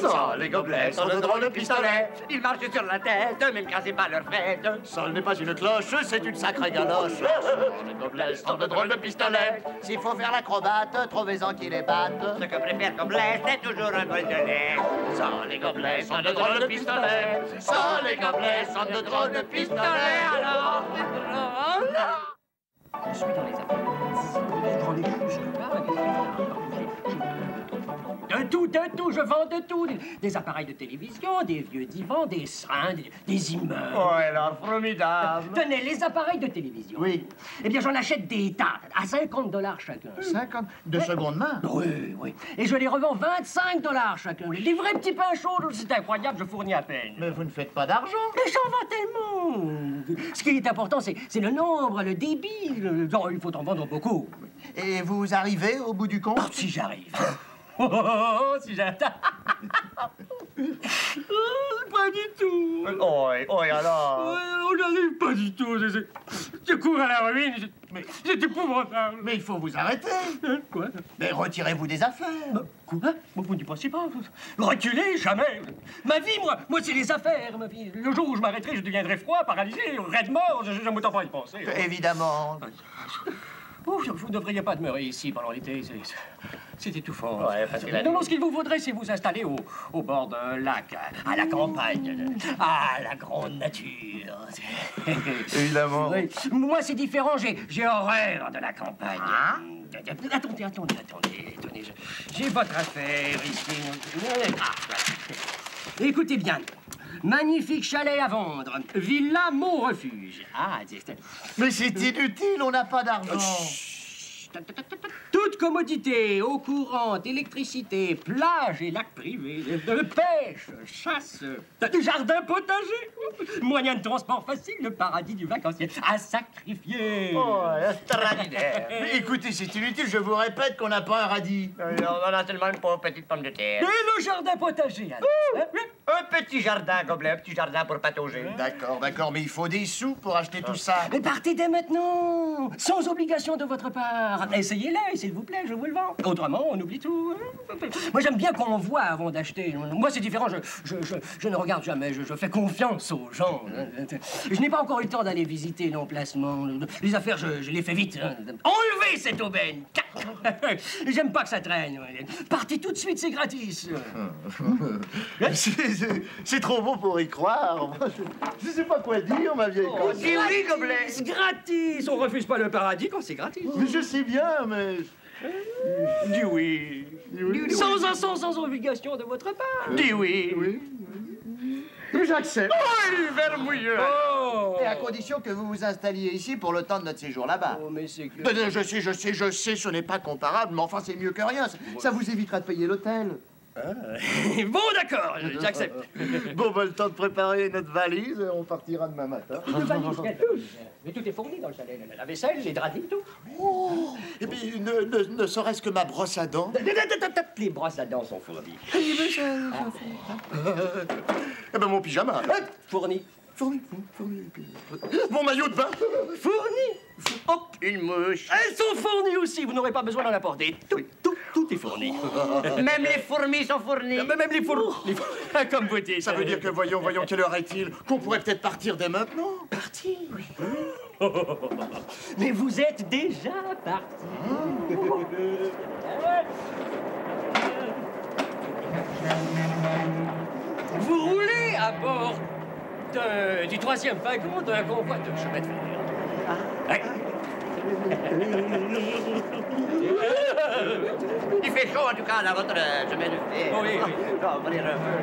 Ça, les gobelets sont de drôles de pistolets. Ils marchent sur la tête, même quand c'est pas leur fête. Ça n'est pas une cloche, c'est une sacrée galoche. Ça, les gobelets sont de drôles de pistolets. S'il faut faire l'acrobate, trouvez-en qui les battent. Ce que préfère Gobelet, c'est toujours un bol de lait. Ça, les gobelets sont de drôles de pistolets. Ça, les gobelets sont de drôles de pistolets. Alors, Je suis dans les affaires. Je prends les juges, de tout, je vends de tout. Des appareils de télévision, des vieux divans, des seringues, des immeubles. oh, alors, formidable. Tenez, les appareils de télévision. Oui. Eh bien, j'en achète des tas, à $50 chacun. 50 de seconde main. Oui. Et je les revends $25 chacun. Des vrais petits pains chauds, c'est incroyable, je fournis à peine. Mais vous ne faites pas d'argent. Mais j'en vends tellement. Ce qui est important, c'est le nombre, le débit. Non, il faut en vendre beaucoup. Et vous arrivez au bout du compte? Oh, si j'arrive. Si j'arrive. Pas du tout. Oh, alors. On n'arrive pas du tout. Je cours à la ruine. C'est épouvantable. Mais il faut vous arrêter. Quoi? Mais retirez-vous des affaires. Quoi? Vous n'y pensez pas? Reculer? Jamais. Ma vie, moi, c'est les affaires, ma vie. Le jour où je m'arrêterai, je deviendrai froid, paralysé, raide mort. Je n'aime autant pas y penser. Évidemment. Oh, vous ne devriez pas demeurer ici pendant l'été. C'est étouffant. Ouais, parce que la Non, ce qu'il vous faudrait, c'est vous installer au bord d'un lac, à la campagne, à la grande nature. Évidemment. Oui. Moi, c'est différent. J'ai horreur de la campagne. Ah? Attendez. J'ai votre affaire ici. Ah, voilà. Écoutez bien. Magnifique chalet à vendre. Villa Mon Refuge. Ah, Mais c'est inutile, on n'a pas d'argent. toute commodité, eau courante, électricité, plage et lac privé, de pêche, chasse, jardin potager, moyen de transport facile, le paradis du vacancier à sacrifier. Oh, extraordinaire. Mais écoutez, c'est inutile, je vous répète qu'on n'a pas un radis. On a seulement une pauvre petite pomme de terre. Et le jardin potager, alors. Un petit jardin, Gobelet, un petit jardin pour patauger. D'accord, mais il faut des sous pour acheter tout ça. Mais partez dès maintenant, sans obligation de votre part. Essayez-le, s'il vous plaît, je vous le vends. Autrement, on oublie tout. Moi, j'aime bien qu'on voit avant d'acheter. Moi, c'est différent, je ne regarde jamais, je fais confiance aux gens. Je n'ai pas encore eu le temps d'aller visiter l'emplacement. Les affaires, je les fais vite. Enlevez cette aubaine. J'aime pas que ça traîne. Partez tout de suite, c'est gratis. C'est trop beau pour y croire. Je sais pas quoi dire, ma vieille Oh, dis oui, Gobelet. C'est gratis. On refuse pas le paradis quand c'est gratis. Mais je sais bien, mais... Dis oui. Sans obligation de votre part. Dis oui. Oui. J'accepte. Oh, vermouilleux. Oh. Et à condition que vous vous installiez ici pour le temps de notre séjour là-bas. Oh, mais c'est que... Je sais, ce n'est pas comparable, mais enfin, c'est mieux que rien. Ça vous évitera de payer l'hôtel. Bon, d'accord, j'accepte. Bon, le temps de préparer notre valise, on partira demain matin. Une valise, mais tout est fourni dans le chalet. La vaisselle, les draps, tout. Oh, et puis, ne serait-ce que ma brosse à dents. Les brosses à dents sont fournies. Eh ben, mon pyjama. Fournies. Fourni. Mon maillot de bain. Fournies. Hop, Une mouche. elles sont fournies aussi. Vous n'aurez pas besoin d'en apporter. Tout est fourni. Même les fourmis sont fournies. Même les fourmis. Comme vous dites. Ça veut dire que, voyons, quelle heure est-il? Qu'on pourrait peut-être partir dès maintenant. Parti. Mais vous êtes déjà parti. Vous roulez à bord du 3e wagon d'un convoi de chemin de fer. Ouais. Il fait chaud, en tout cas, dans votre chemin de fer. Oui. Je vais ouvrir un peu.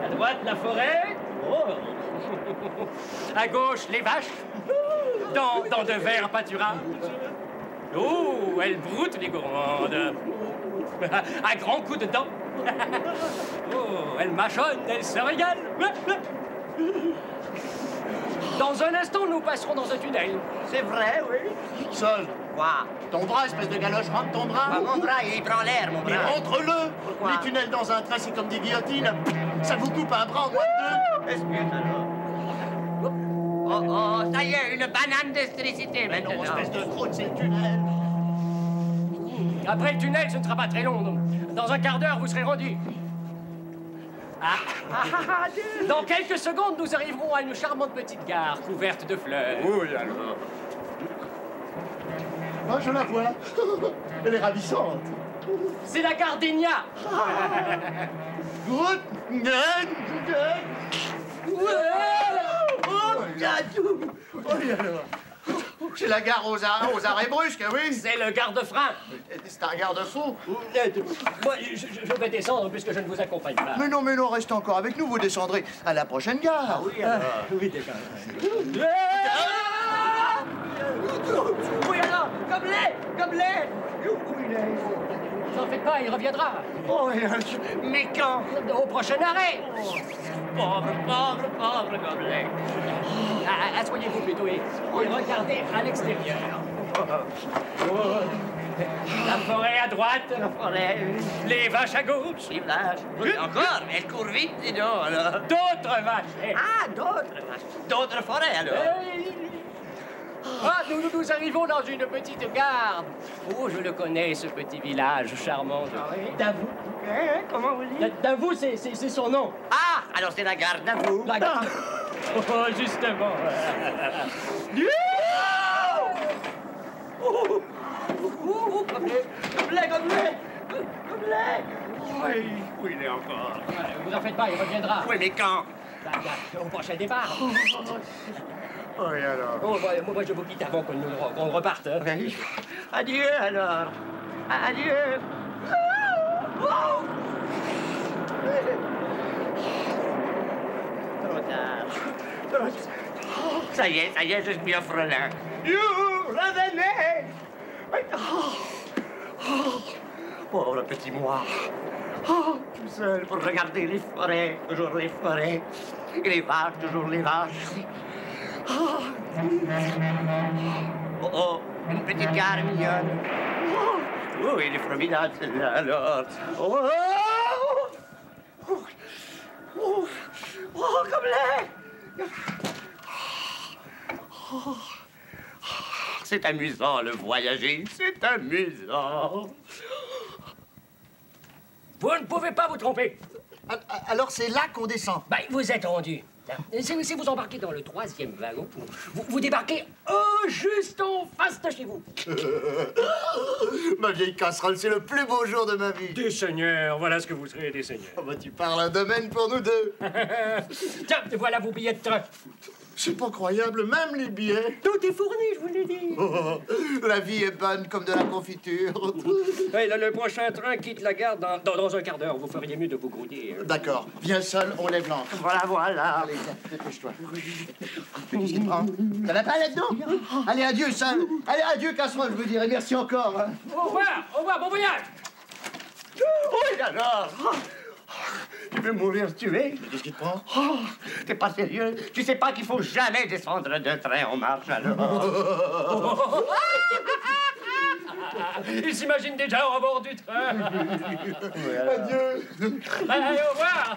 À droite, la forêt. Oh. À gauche, les vaches. Dans de verts pâturages. Oh, elles broutent les gourmandes. À grands coups de dents. Oh, elles mâchonnent, elles se régalent. Dans un instant, nous passerons dans un tunnel. C'est vrai, oui. Sol. Quoi? Ton bras, espèce de galoche, rentre ton bras. Bah, mon bras, il prend l'air, mon Mais bras. rentre-le. Pourquoi? Les tunnels dans un train, c'est comme des guillotines. Ça vous coupe un bras en moins de deux. Excuse alors. Oh, ça y est, une banane d'électricité Mais non, maintenant. espèce de croûte, c'est le tunnel. Après le tunnel, ce ne sera pas très long. Donc, dans un quart d'heure, vous serez rendu. Dans quelques secondes, nous arriverons à une charmante petite gare couverte de fleurs. Oui, alors. Moi, je la vois. Elle est ravissante. C'est la gare d'Egna. C'est la gare aux arrêts brusques, oui. C'est le garde-frein. C'est un garde-fou. Moi, je vais descendre puisque je ne vous accompagne pas. Mais non, restez encore avec nous, vous descendrez à la prochaine gare. Oui, alors. Oui, d'accord. Oui, alors, comme l'air. Où il est? N'en faites pas, il reviendra. Oh, mais quand? Au prochain arrêt. Pauvre gobelet. Asseyez-vous plutôt et regardez à l'extérieur. La forêt à droite. La forêt. Les vaches à gauche. Les vaches. Encore, mais elles courent vite, dis donc, alors. D'autres vaches. Ah, d'autres vaches. D'autres forêts, alors. Ah, nous arrivons dans une petite gare. Oh, je le connais, ce petit village charmant de Davout. Comment vous dites? Davout, c'est son nom. Ah, alors c'est la gare d'Avou. La gare. Oh, justement. Gobelet. Oui, où il est encore? Vous en faites pas, il reviendra. Oui, mais quand? Au prochain départ. Oui, alors. Oh, moi, je vous quitte avant qu'on reparte. Hein. Oui. Adieu, alors. Adieu. Trop tard. Ça y est, je suis orphelin. You, revenez. Pauvre petit moi. Tout seul pour regarder les forêts, toujours les forêts. Et les vaches, toujours les vaches. Oh, une petite gare mignonne. Oh, il est formidable celle-là, alors. Comme l'air. C'est amusant, le voyager, c'est amusant. Vous ne pouvez pas vous tromper. Alors, c'est là qu'on descend. Ben, vous êtes rendu. Si vous embarquez dans le 3e wagon, vous débarquez juste en face de chez vous. Ma vieille casserole, c'est le plus beau jour de ma vie. Des seigneurs, voilà ce que vous serez, des seigneurs. Oh, bah, tu parles un domaine pour nous deux. Tiens, voilà vos billets de train. C'est pas croyable, même les billets. Tout est fourni, je vous l'ai dit. Oh, la vie est bonne comme de la confiture. Hey, là, le prochain train quitte la gare dans un quart d'heure. Vous feriez mieux de vous grouiller. D'accord, viens seul, on lève l'ancre. Voilà. Allez, dépêche-toi. Qu'est-ce qu'il prend? Ça va pas là-dedans? Allez, adieu, seul. Allez, adieu, casserole, je veux dire, et merci encore. Hein. Au revoir, bon voyage. Oui, alors. Tu veux mourir tué? Qu'est-ce qui te prend? Oh, t'es pas sérieux? Tu sais pas qu'il faut jamais descendre de train en marche, alors? Il s'imagine déjà à bord du train. Adieu. Allez, au revoir.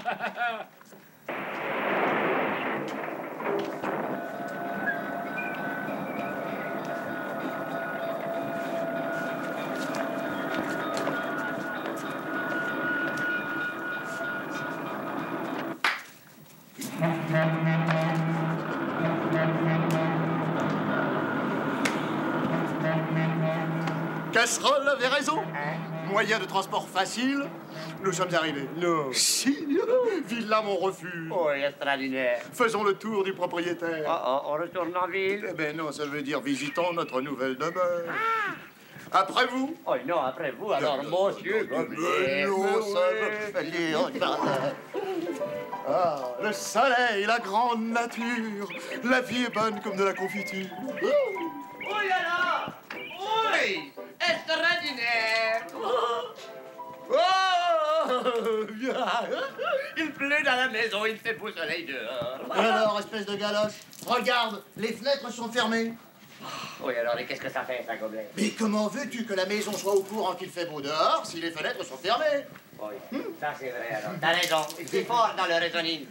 Casserole avait raison. Moyen de transport facile. Nous sommes arrivés. Non. Si. Villa mon refuge. Oh, extraordinaire. Faisons le tour du propriétaire. On retourne en ville? Eh ben non, ça veut dire visitons notre nouvelle demeure. Après vous? Oh non, après vous, alors, monsieur Gobelet. Non, ça veut dire... Ah, le soleil, la grande nature. La vie est bonne comme de la confiture. Oui, alors? Oui, extraordinaire. Il pleut dans la maison, il fait beau soleil dehors. Alors, espèce de galoche, regarde, les fenêtres sont fermées. Oui, alors, et qu'est-ce que ça fait, ça, Gobelet? Mais comment veux-tu que la maison soit au courant qu'il fait beau dehors si les fenêtres sont fermées? Oui, ça c'est vrai, alors. T'as raison, il fait fort dans le raisonning.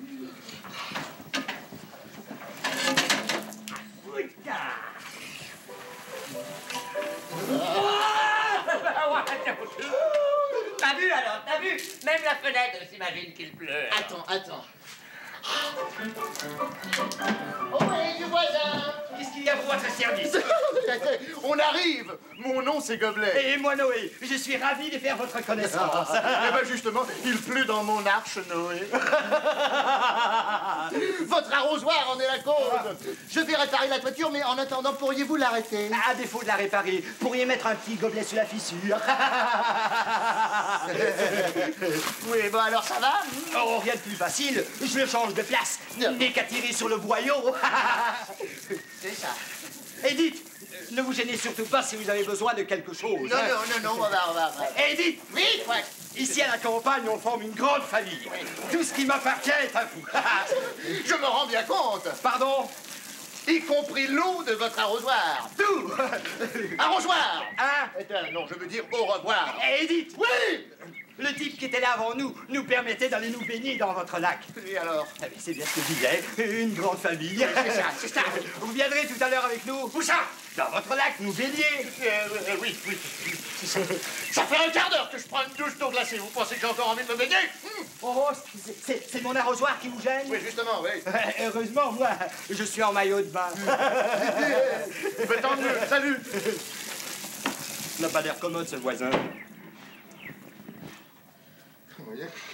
T'as vu alors, t'as vu? Même la fenêtre s'imagine qu'il pleut. Attends. Oh oui, du voisin. Qu'est-ce qu'il y a pour votre service? On arrive. Mon nom, c'est Gobelet. Et moi, Noé, je suis ravi de faire votre connaissance. Eh ben justement, il pleut dans mon arche, Noé. Votre arrosoir en est la cause. Je vais réparer la toiture, mais en attendant, pourriez-vous l'arrêter? À défaut de la réparer, pourriez mettre un petit gobelet sous la fissure. Oui, bon alors ça va? Oh, rien de plus facile, je le change de place. N'est qu'à tirer sur le boyau. C'est ça. Et dites, ne vous gênez surtout pas si vous avez besoin de quelque chose. Non, on va. Et dites, Oui, quoi? ici à la campagne, on forme une grande famille. Tout ce qui m'appartient est à vous. Je me rends bien compte. Pardon? Y compris l'eau de votre arrosoir. Tout. Arrosoir. Hein? Non, je veux dire au revoir. Et dites, Oui. le type qui était là avant nous permettait d'aller nous baigner dans votre lac. Et alors? Eh bien, c'est bien ce que je disais, une grande famille. C'est ça. Vous viendrez tout à l'heure avec nous. Où ça? Dans votre lac, nous baigner. Oui. Ça fait un quart d'heure que je prends une douche d'eau glacée. Vous pensez que j'ai encore envie de me baigner? Oh, c'est mon arrosoir qui vous gêne? Oui, justement, oui. Heureusement, moi, je suis en maillot de bain. Mais tant mieux, salut. Il n'a pas l'air commode, ce voisin.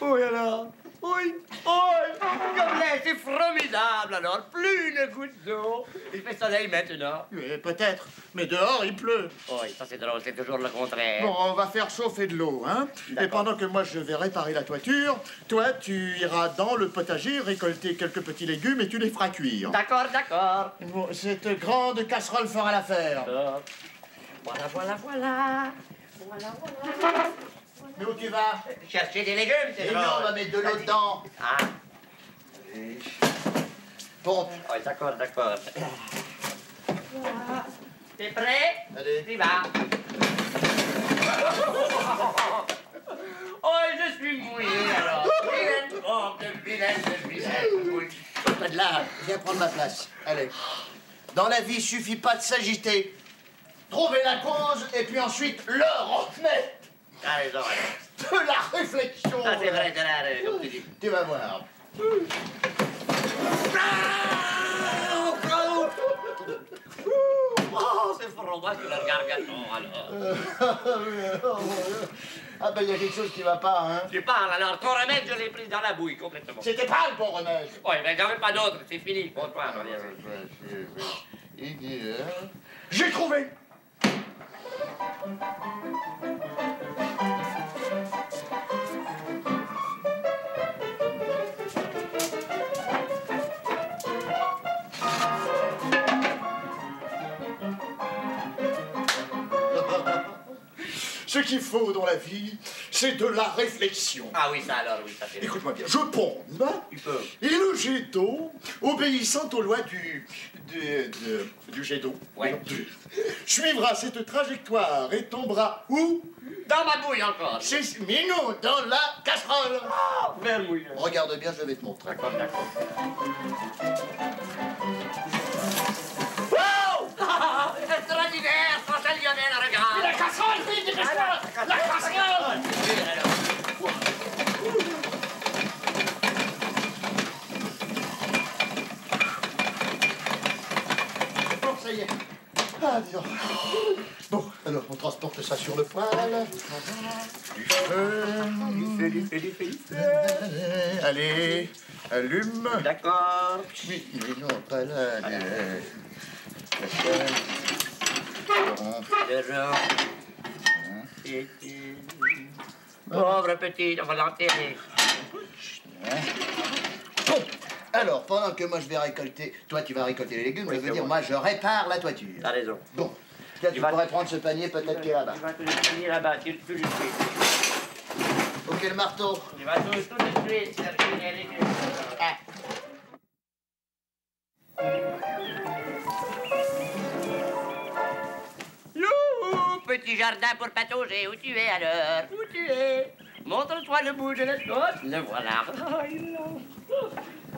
Oui, alors? Oui. Gobelet, c'est formidable alors. Plus une goutte d'eau. Il fait soleil maintenant. Oui, peut-être, mais dehors il pleut. Oui, ça c'est drôle, c'est toujours le contraire. Bon, on va faire chauffer de l'eau, hein. Et pendant que moi je vais réparer la toiture, toi tu iras dans le potager récolter quelques petits légumes et tu les feras cuire. D'accord. Bon, cette grande casserole fera l'affaire. Voilà. Mais où tu vas? Chercher des légumes, c'est Et drôle. non, on va mettre de l'eau dedans. Ah, Pompe. oui, d'accord. T'es prêt? Allez. Tu vas. Oh, je suis mouillé alors. Vilaine. Pas de là, viens prendre ma place. Allez. Dans la vie, il suffit pas de s'agiter. Trouver la cause et puis ensuite le remettre. T'as raison, alors. De la réflexion. Ah, c'est vrai, comme tu dis. Tu vas voir. Oh, c'est froid sur le gargaton, alors. Ah ben il y a quelque chose qui va pas, hein. Tu parles, alors ton remède, je l'ai pris dans la bouille, complètement. C'était pas le bon remède. Oui, mais j'en ai pas d'autre, c'est fini, bonsoir. J'ai trouvé. Ce qu'il faut dans la vie, c'est de la réflexion. Ah oui, ça alors, oui, ça c'est... Écoute-moi bien, je pompe, Tu peux. et le jet d'eau, obéissant aux lois du jet d'eau, Ouais. suivra cette trajectoire et tombera où? Dans ma bouille encore. Mais non, dans la casserole. Vermouilleux. Regarde bien, je vais te montrer. D'accord. Extraordinaire, François Lionel, regarde. La casserole, vite, dépêche-toi. La casserole. Bon, ça y est. Ah, dis donc. Bon, alors on transporte ça sur le poêle. Du feu. Allez, allume. D'accord. Oui, mais non, pas là. Pauvre petit, on va l'enterrer. Bon, alors, pendant que moi je vais récolter, toi tu vas récolter les légumes, je veux dire, moi je répare la toiture. T'as raison. Bon, tiens, tu pourrais prendre ce panier peut-être qui est là-bas. Tu vas tout de suite là-bas, tu le suite. Ok, le marteau. Tu vas tout de suite chercher les légumes. Ah. Loup, petit jardin pour patauger, où tu es alors? Où tu es? Montre-toi le bout de la côte. Le voilà.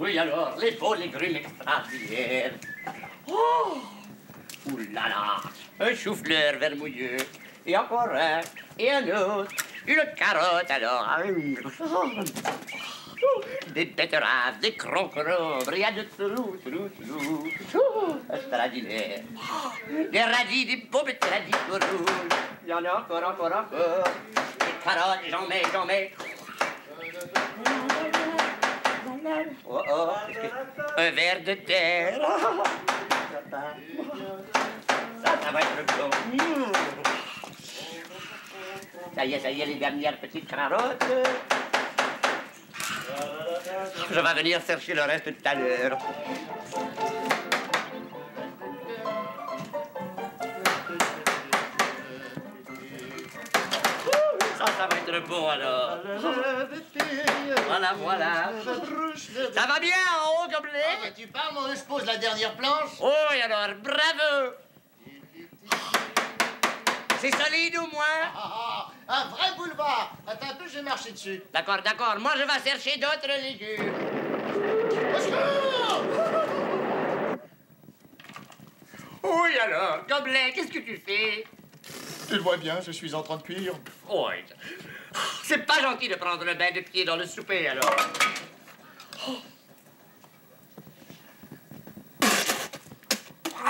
Oui alors, les beaux légumes extraordinaires. Oh! Ouh là là! Un chou-fleur vermoulueux Et encore un. Et un autre. Une carotte, alors. Des betteraves, des concombres, il y a de tout. Stradinaire. Des radis, des beaux petits radis rouges. Il y en a encore. Des carottes, j'en mets. Oh, un verre de terre. Ça va être bon. Ça y est, les dernières petites carottes. Je vais venir chercher le reste tout à l'heure. Ça va être beau alors. Voilà. Ça va bien en haut, Gobelet? Ah, bah, tu parles, moi, je pose la dernière planche. Oh, et alors, bravo! C'est solide au moins? Un vrai boulevard. Attends un peu, je vais marcher dessus. D'accord. Moi, je vais chercher d'autres légumes. Au secours! Oui, alors, Gobelet, qu'est-ce que tu fais? Tu le vois bien, je suis en train de cuire. Oh, c'est pas gentil de prendre le bain de pied dans le souper, alors.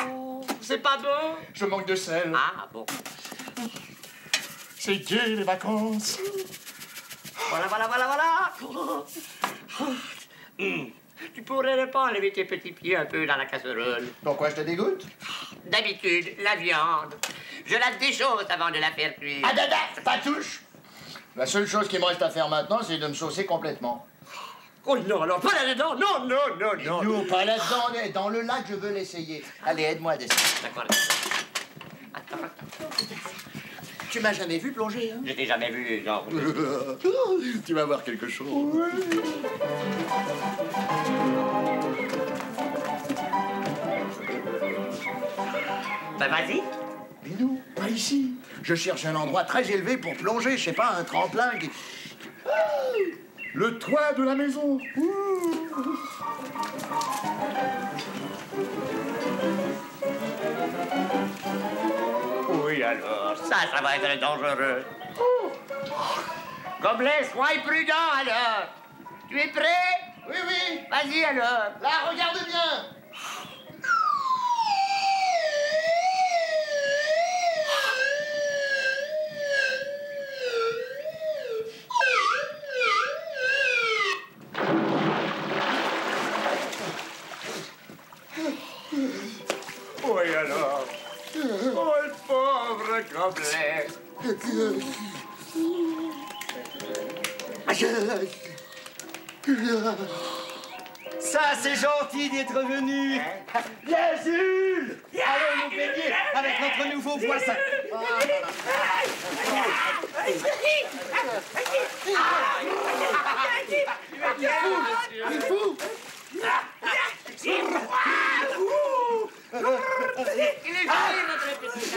Oh, c'est pas bon? Je manque de sel. Ah, bon. C'est gai, les vacances. Voilà. Tu pourrais ne pas enlever tes petits pieds un peu dans la casserole. Pourquoi je te dégoûte? D'habitude, la viande, je la déchausse avant de la faire cuire. Ah, dada, pas touche. La seule chose qui me reste à faire maintenant, c'est de me saucer complètement. Oh non, alors pas là-dedans, non. Non, pas là-dedans, dans le lac, je veux l'essayer. Allez, aide-moi à descendre. D'accord. Attends. Tu m'as jamais vu plonger, hein? Je t'ai jamais vu, genre. Tu vas voir quelque chose. Ben vas-y. Mais non, pas ici. Je cherche un endroit très élevé pour plonger, je sais pas, un tremplin qui... Le toit de la maison. Oui, alors, ça va être dangereux. Gobelet, sois prudent, alors. Tu es prêt? Oui. Vas-y, alors. Là, regarde bien. Oui, alors. Oh, le pauvre Gobelet. Ça, c'est gentil d'être venu. Bien sûr. Allons nous baigner avec notre nouveau voisin. Il est fou. Il est fini, notre petit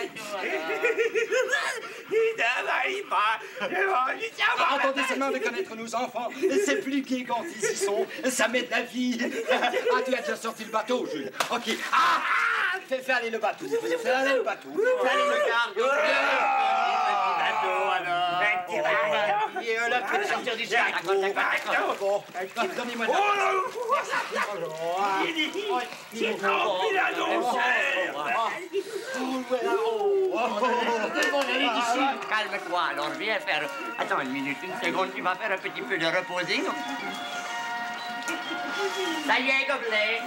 Attendez seulement de connaître nos enfants. C'est plus gai quand ils y sont. Ça met de la vie. Ah, tu as déjà sorti le bateau, Jules. Ok. Fais aller le bateau. Fais aller le bateau. Fais aller le cargo. Et là, tu peux sortir du sac. D'accord. Bon, donnez-moi la J'ai compris la Calme-toi, alors viens faire... Attends une minute, une seconde, tu vas faire un petit peu de reposing. Ça y est, Gobelet,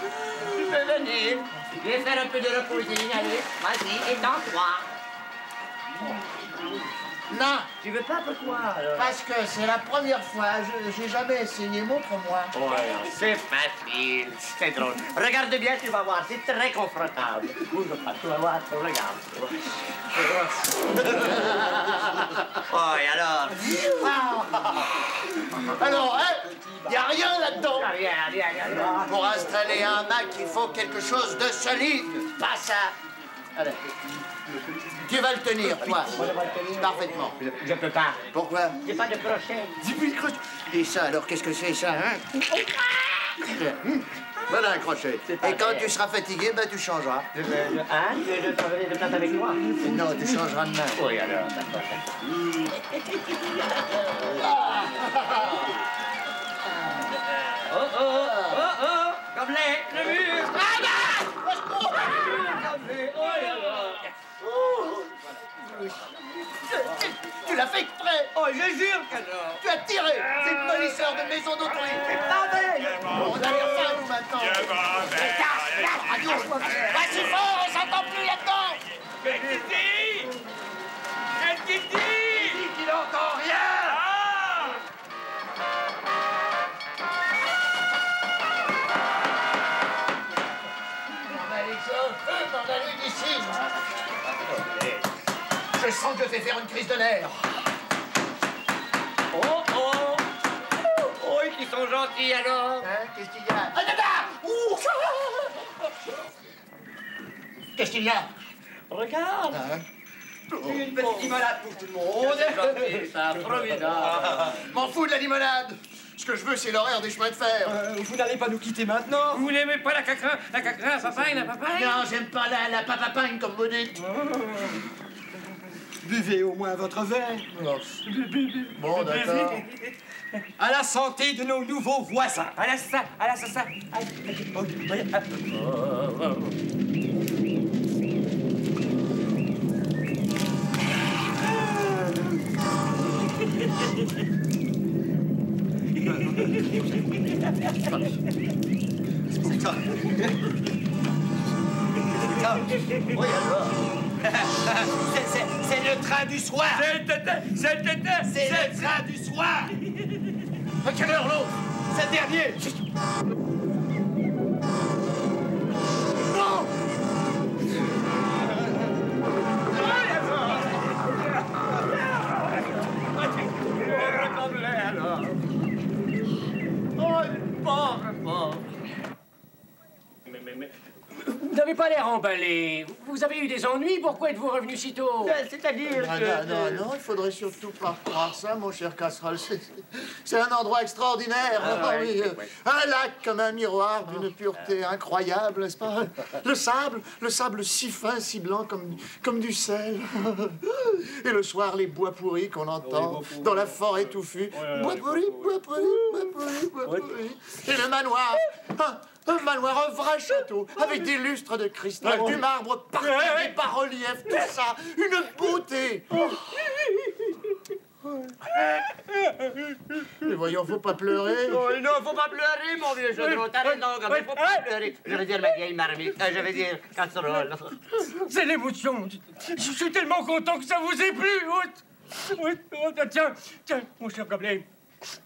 tu peux venir. Viens faire un peu de reposing, allez, vas-y, étends-toi. Non, Tu veux pas, pourquoi, alors? parce que c'est la première fois. J'ai jamais essayé, montre-moi. Ouais, c'est facile, c'est drôle. Regarde bien, tu vas voir, c'est très confortable. Bouge pas, tu vas voir, regarde. Oh, et alors? Alors, hein, y a rien là-dedans. Rien. Pour installer un Mac, il faut quelque chose de solide. Pas ça. Allez. Tu vas le tenir, toi. Parfaitement. Je peux pas. Pourquoi? J'ai pas de crochet. Et ça, alors, qu'est-ce que c'est, ça, hein? Voilà un crochet. pas Et quand vrai. tu seras fatigué, ben tu changeras. Hein? Je travaille de place avec moi. Non, tu changeras de main. Oui, alors, d'accord. Oh, oh, oh, oh! Gobelet, le mur! Ah, Gobelet, oh là là! Tu l'as fait exprès. Oh, je jure que non! Tu as tiré. C'est une molisseur de maison d'autrui. On a l'air fin, nous, maintenant. Pas si fort, on s'entend plus là-dedans. Mais qui dit? Qu'est-ce qu'il dit? Il n'entend rien. Ah! On a les hommes, on a lui d'ici. Je sens que je vais faire une crise de nerfs. Oh, oh! Oh, ils sont gentils, alors! Hein? Qu'est-ce qu'il y a? Ah, dada! Ouh! Qu'est-ce qu'il y a? Regarde! Hein? Une petite limonade pour tout le monde. C'est gentil, ça, formidable! M'en fous de la limonade. Ce que je veux, c'est l'horaire des chemins de fer. Vous n'allez pas nous quitter maintenant? Vous n'aimez pas la papaye, la papaye? Non, j'aime pas la papapagne, comme vous dites. Buvez au moins votre verre. Non. Bon, d'accord. À la santé de nos nouveaux voisins. À la ça. Oui, alors! C'est le train du soir. C'est le train du soir. À quelle heure, l'autre? C'est le dernier. Non! Oh, le pauvre, pauvre! Mais... Vous n'avez pas l'air emballé. Vous avez eu des ennuis, pourquoi êtes-vous revenu si tôt? C'est-à-dire Ah, que... non, il faudrait surtout pas croire ça, mon cher Casserole. C'est un endroit extraordinaire. Ah, ouais, oui. ouais. Un lac comme un miroir d'une pureté incroyable, n'est-ce pas? Le sable si fin, si blanc comme du sel. Et le soir, les bois pourris qu'on entend dans la forêt touffue. Bois pourris, bois pourris, bois pourris, bois pourris. Et le manoir. Un manoir, un vrai château, avec des lustres de cristal, du marbre parfait, des bas-reliefs, tout ça, une beauté. Mais voyons, faut pas pleurer. Oh, non, faut pas pleurer, mon vieux chaudron. T'as raison, quand même, faut pas pleurer. Je veux dire, ma vieille marmite. Je veux dire, casserole. C'est l'émotion. Je suis tellement content que ça vous ait plu. Oui, tiens, mon cher Gobelet,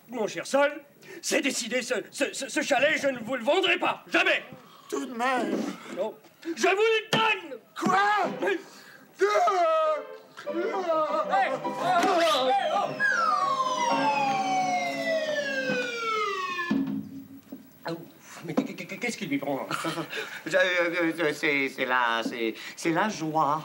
mon cher Sol, c'est décidé, ce chalet, je ne vous le vendrai pas. Jamais. Tout de même. Non, je vous le donne. Quoi? Mais qu'est-ce qui lui prend? C'est la joie.